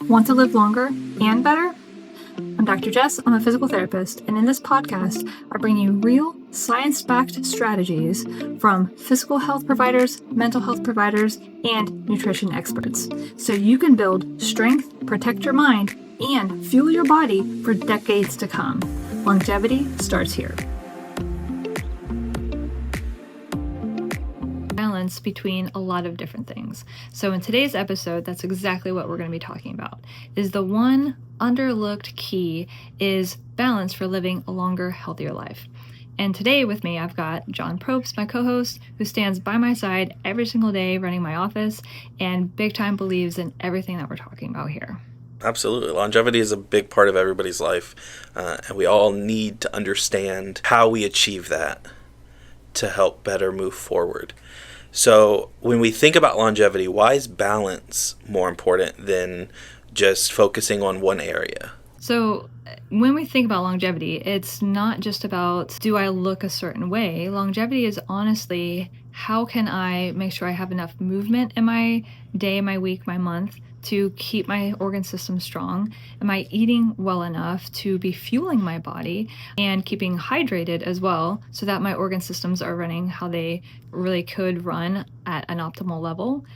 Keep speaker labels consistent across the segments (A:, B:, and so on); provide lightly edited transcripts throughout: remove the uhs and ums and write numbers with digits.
A: Want to live longer and better? I'm Dr. Jess, I'm a physical therapist, and in this podcast, I bring you real, science-backed strategies from physical health providers, mental health providers, and nutrition experts, so you can build strength, protect your mind, and fuel your body for decades to come. Longevity starts here. Balance between a lot of different things. So in today's episode, that's exactly what we're going to be talking about. Is the one underlooked key is balance for living a longer, healthier life. And today with me, I've got John Propes, my co-host, who stands by my side every single day running my office and big time believes in everything that we're talking about here.
B: Absolutely. Longevity is a big part of everybody's life, and we all need to understand how we achieve that to help better move forward. So when we think about longevity, why is balance more important than just focusing on one area?
A: So when we think about longevity, it's not just about, do I look a certain way? Longevity is honestly, how can I make sure I have enough movement in my day, my week, my month to keep my organ system strong? Am I eating well enough to be fueling my body and keeping hydrated as well so that my organ systems are running how they really could run at an optimal level?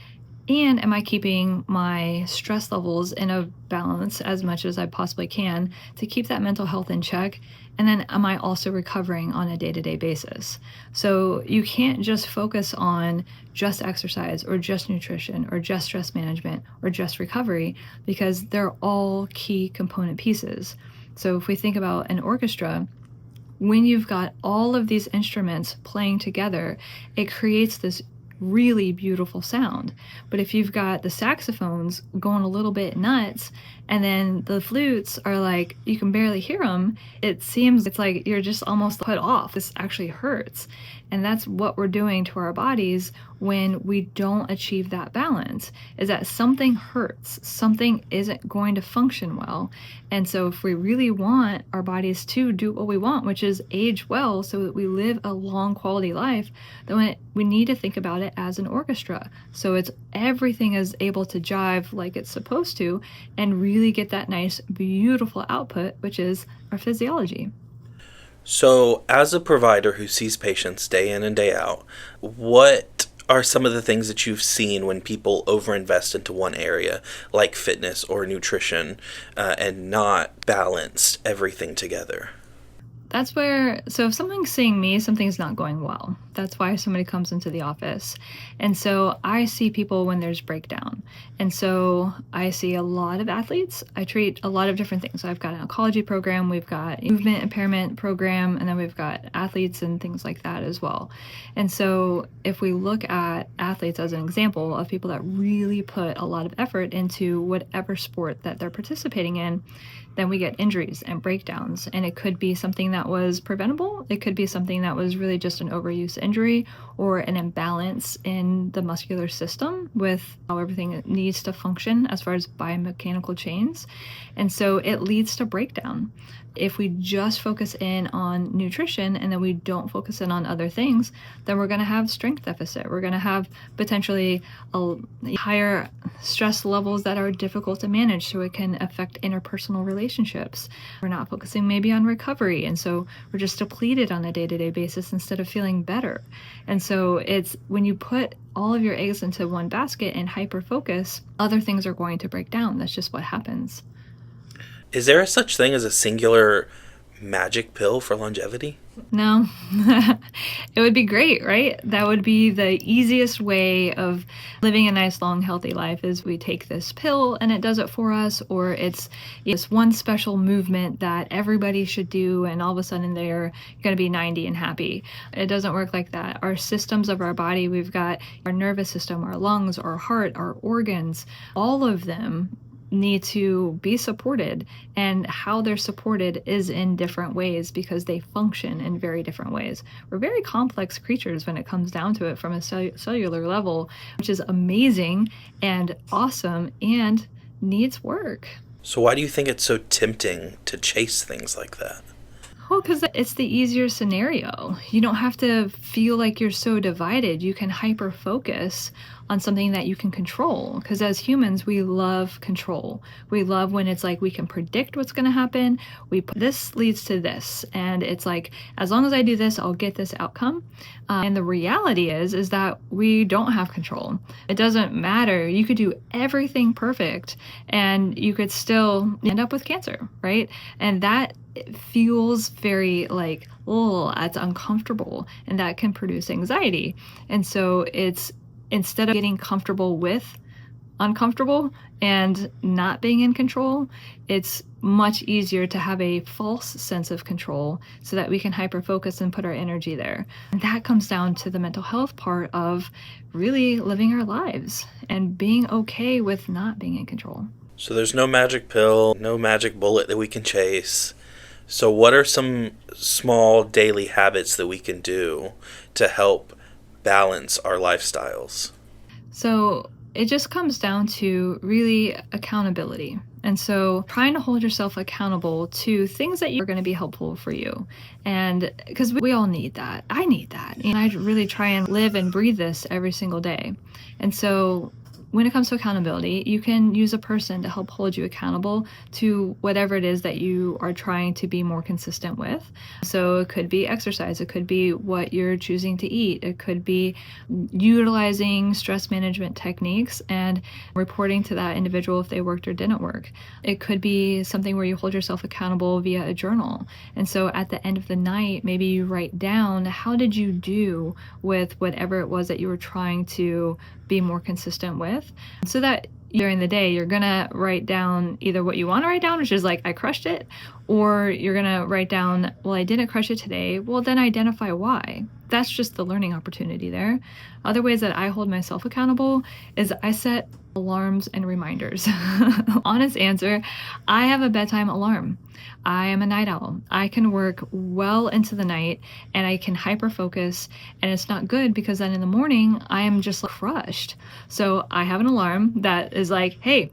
A: And am I keeping my stress levels in a balance as much as I possibly can to keep that mental health in check? And then am I also recovering on a day-to-day basis? So you can't just focus on just exercise or just nutrition or just stress management or just recovery, because they're all key component pieces. So if we think about an orchestra, when you've got all of these instruments playing together, it creates this really beautiful sound. But if you've got the saxophones going a little bit nuts and then the flutes are like, you can barely hear them, it seems it's like you're just almost put off. This actually hurts. And that's what we're doing to our bodies when we don't achieve that balance, is that something hurts, something isn't going to function well. And so if we really want our bodies to do what we want, which is age well so that we live a long quality life, then we need to think about it as an orchestra. So it's everything is able to jive like it's supposed to and really get that nice, beautiful output, which is our physiology.
B: So as a provider who sees patients day in and day out, what are some of the things that you've seen when people overinvest into one area, like fitness or nutrition, and not balance everything together?
A: That's where, so if someone's seeing me, something's not going well. That's why somebody comes into the office. And so I see people when there's breakdown. And so I see a lot of athletes. I treat a lot of different things. So I've got an oncology program, we've got movement impairment program, and then we've got athletes and things like that as well. And so if we look at athletes as an example of people that really put a lot of effort into whatever sport that they're participating in, then we get injuries and breakdowns. And it could be something that was preventable. It could be something that was really just an overuse injury or an imbalance in the muscular system with how everything needs to function as far as biomechanical chains. And so it leads to breakdown. If we just focus in on nutrition and then we don't focus in on other things, then we're going to have strength deficit. We're going to have potentially higher stress levels that are difficult to manage, so it can affect interpersonal relationships. We're not focusing maybe on recovery, and so we're just depleted on a day-to-day basis instead of feeling better. And so it's when you put all of your eggs into one basket and hyper-focus, other things are going to break down. That's just what happens.
B: Is there a such thing as a singular magic pill for longevity?
A: No. It would be great, right? That would be the easiest way of living a nice, long, healthy life, is we take this pill and it does it for us, or it's one special movement that everybody should do and all of a sudden they're going to be 90 and happy. It doesn't work like that. Our systems of our body, we've got our nervous system, our lungs, our heart, our organs, all of them need to be supported, and how they're supported is in different ways because they function in very different ways. We're very complex creatures when it comes down to it from a cellular level, which is amazing and awesome and needs work.
B: So why do you think it's so tempting to chase things like that?
A: Well, because it's the easier scenario. You don't have to feel like you're so divided. You can hyper-focus on something that you can control. Because as humans, we love control. We love when it's like we can predict what's going to happen. This leads to this, and it's like, as long as I do this, I'll get this outcome. And the reality is that we don't have control. It doesn't matter. You could do everything perfect and you could still end up with cancer, right? And that feels very like, oh, that's uncomfortable, and that can produce anxiety. And so it's, instead of getting comfortable with uncomfortable and not being in control, it's much easier to have a false sense of control so that we can hyper focus and put our energy there. And that comes down to the mental health part of really living our lives and being okay with not being in control.
B: So there's no magic pill, no magic bullet that we can chase. So what are some small daily habits that we can do to help balance our lifestyles?
A: So it just comes down to really accountability. And so trying to hold yourself accountable to things that are going to be helpful for you. And because we all need that. I need that. And I really try and live and breathe this every single day. And so when it comes to accountability, you can use a person to help hold you accountable to whatever it is that you are trying to be more consistent with. So it could be exercise, it could be what you're choosing to eat, it could be utilizing stress management techniques and reporting to that individual if they worked or didn't work. It could be something where you hold yourself accountable via a journal. And so at the end of the night, maybe you write down, how did you do with whatever it was that you were trying to be more consistent with, so that during the day you're gonna write down either what you want to write down, which is like, I crushed it, or you're gonna write down, well, I didn't crush it today. Well, then identify why. That's just the learning opportunity there. Other ways that I hold myself accountable is I set alarms and reminders. Honest answer, I have a bedtime alarm. I am a night owl. I can work well into the night and I can hyper focus, and it's not good because then in the morning I am just crushed. So I have an alarm that is like, hey,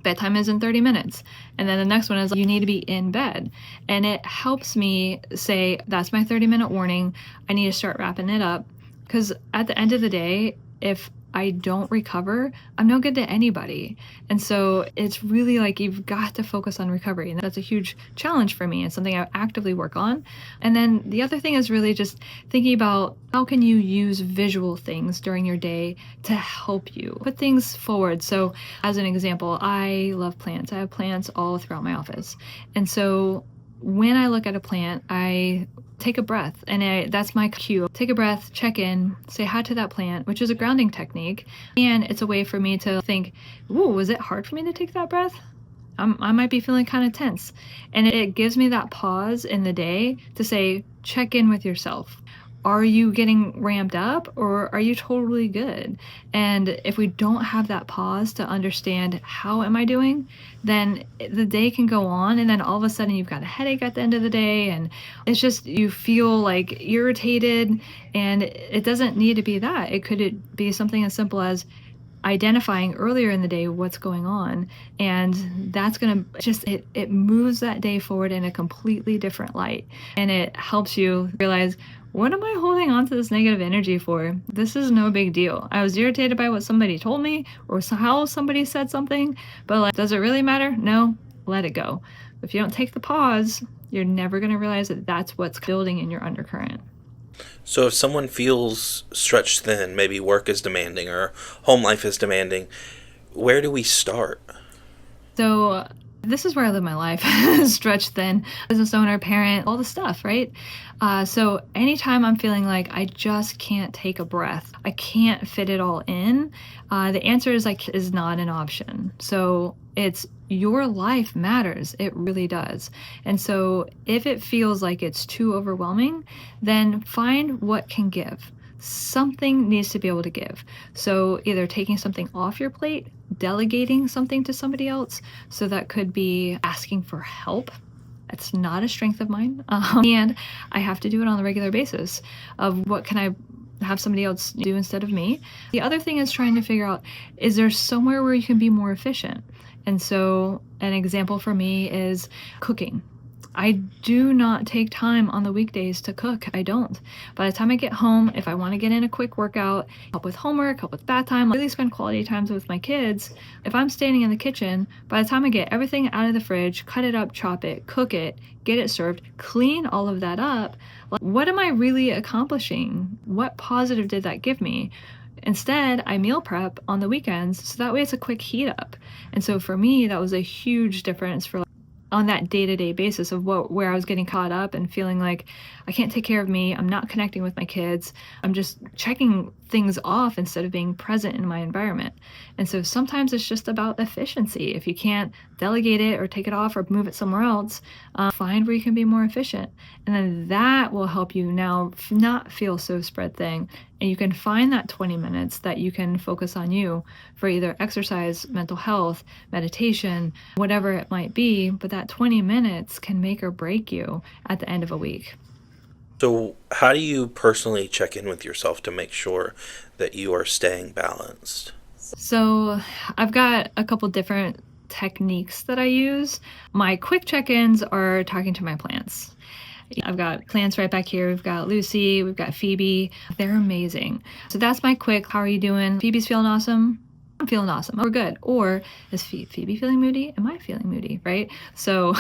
A: bedtime is in 30 minutes. And then the next one is, you need to be in bed. And it helps me say, that's my 30-minute warning. I need to start wrapping it up. Because at the end of the day, if I don't recover, I'm no good to anybody. And so it's really like, you've got to focus on recovery. And that's a huge challenge for me and something I actively work on. And then the other thing is really just thinking about, how can you use visual things during your day to help you put things forward? So as an example, I love plants. I have plants all throughout my office. And so when I look at a plant, I take a breath, and that's my cue. Take a breath, check in, say hi to that plant, which is a grounding technique. And it's a way for me to think, ooh, was it hard for me to take that breath? I might be feeling kind of tense. And it gives me that pause in the day to say, check in with yourself. Are you getting ramped up, or are you totally good? And if we don't have that pause to understand, how am I doing, then the day can go on, and then all of a sudden you've got a headache at the end of the day, and it's just, you feel like irritated, and it doesn't need to be that. It could be something as simple as identifying earlier in the day what's going on, and that's gonna just, it moves that day forward in a completely different light, and it helps you realize, what am I holding on to this negative energy for? This is no big deal. I was irritated by what somebody told me or how somebody said something, but like, does it really matter? No, let it go. If you don't take the pause, you're never going to realize that that's what's building in your undercurrent.
B: So if someone feels stretched thin, maybe work is demanding or home life is demanding, where do we start?
A: So this is where I live my life, stretched thin, business owner, parent, all the stuff, right? So anytime I'm feeling like I just can't take a breath, I can't fit it all in, the answer is not an option. So it's, your life matters. It really does. And so if it feels like it's too overwhelming, then find what can give. Something needs to be able to give. So either taking something off your plate, delegating something to somebody else. So that could be asking for help. That's not a strength of mine. And I have to do it on a regular basis of, what can I have somebody else do instead of me? The other thing is trying to figure out, is there somewhere where you can be more efficient? And so an example for me is cooking. I do not take time on the weekdays to cook. I don't. By the time I get home, if I want to get in a quick workout, help with homework, help with bath time, really spend quality times with my kids, if I'm standing in the kitchen, by the time I get everything out of the fridge, cut it up, chop it, cook it, get it served, clean all of that up, what am I really accomplishing? What positive did that give me? Instead, I meal prep on the weekends, so that way it's a quick heat up. And so for me, that was a huge difference for on that day-to-day basis of where I was getting caught up and feeling like I can't take care of me, I'm not connecting with my kids, I'm just checking things off instead of being present in my environment. And so sometimes it's just about efficiency. If you can't delegate it or take it off or move it somewhere else, find where you can be more efficient. And then that will help you now not feel so spread thin. And you can find that 20 minutes that you can focus on you for either exercise, mental health, meditation, whatever it might be. But that 20 minutes can make or break you at the end of a week.
B: So, how do you personally check in with yourself to make sure that you are staying balanced?
A: So, I've got a couple different techniques that I use. My quick check-ins are talking to my plants. I've got plants right back here. We've got Lucy, we've got Phoebe. They're amazing. So that's my quick, how are you doing? Phoebe's feeling awesome. I'm feeling awesome. We're good. Or is Phoebe feeling moody? Am I feeling moody? Right? So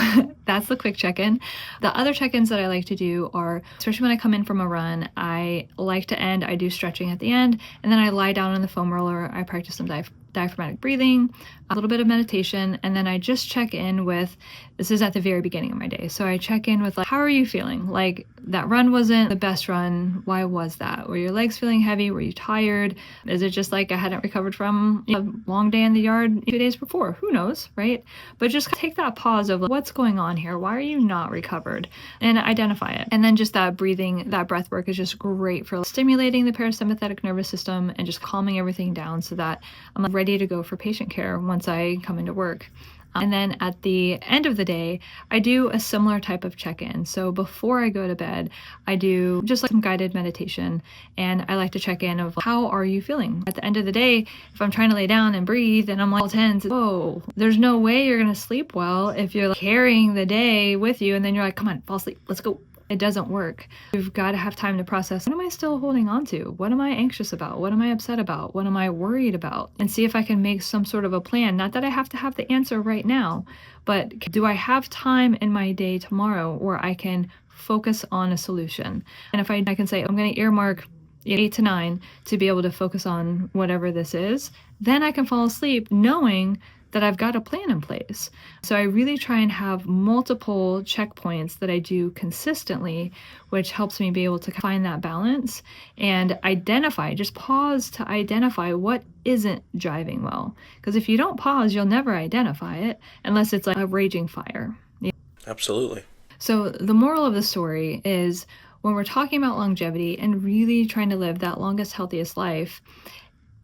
A: that's the quick check-in. The other check-ins that I like to do are, especially when I come in from a run, I like to end, I do stretching at the end, and then I lie down on the foam roller. I practice some diaphragmatic breathing, a little bit of meditation, and then I just check in with, this is at the very beginning of my day. So I check in with like, how are you feeling? Like that run wasn't the best run. Why was that? Were your legs feeling heavy? Were you tired? Is it just like I hadn't recovered from a long day in the yard 2 days before? Who knows, right? But just take that pause of like, what's going on here? Why are you not recovered? And identify it. And then just that breathing, that breath work is just great for stimulating the parasympathetic nervous system and just calming everything down so that I'm ready to go for patient care once I come into work. And then at the end of the day, I do a similar type of check-in. So before I go to bed, I do just like some guided meditation, and I like to check in of how are you feeling? At the end of the day, if I'm trying to lay down and breathe and I'm like all tense, whoa, there's no way you're gonna sleep well if you're like carrying the day with you and then you're like, come on, fall asleep, let's go. It doesn't work. We've got to have time to process, what am I still holding on to? What am I anxious about? What am I upset about? What am I worried about? And see if I can make some sort of a plan. Not that I have to have the answer right now, but do I have time in my day tomorrow where I can focus on a solution? And if I can say, I'm going to earmark 8 to 9 to be able to focus on whatever this is, then I can fall asleep knowing that I've got a plan in place. So I really try and have multiple checkpoints that I do consistently, which helps me be able to find that balance and identify, just pause to identify what isn't jiving well. Because if you don't pause, you'll never identify it unless it's like a raging fire.
B: Absolutely.
A: So the moral of the story is when we're talking about longevity and really trying to live that longest, healthiest life,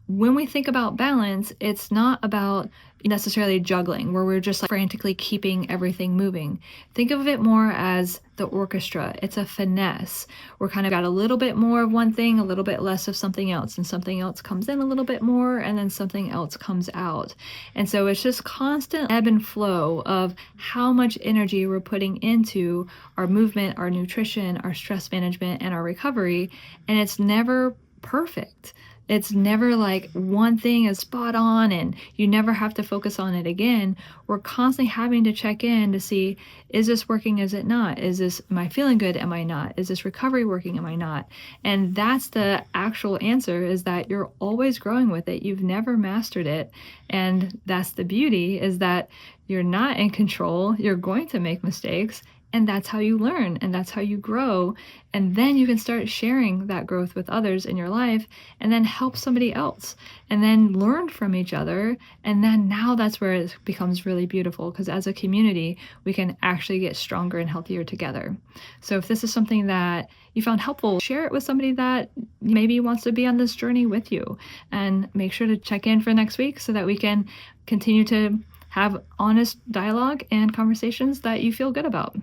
A: when we think about balance, it's not about necessarily juggling, where we're just like frantically keeping everything moving. Think of it more as the orchestra. It's a finesse. We're kind of got a little bit more of one thing, a little bit less of something else, and something else comes in a little bit more, and then something else comes out. And so it's just constant ebb and flow of how much energy we're putting into our movement, our nutrition, our stress management, and our recovery, and it's never perfect. It's never like one thing is spot on and you never have to focus on it again. We're constantly having to check in to see, is this working? Is it not? Am I feeling good? Am I not? Is this recovery working? Am I not? And that's the actual answer, is that you're always growing with it. You've never mastered it. And that's the beauty, is that you're not in control. You're going to make mistakes. And that's how you learn, and that's how you grow. And then you can start sharing that growth with others in your life, and then help somebody else, and then learn from each other. And then now that's where it becomes really beautiful, because as a community, we can actually get stronger and healthier together. So if this is something that you found helpful, share it with somebody that maybe wants to be on this journey with you, and make sure to check in for next week so that we can continue to have honest dialogue and conversations that you feel good about.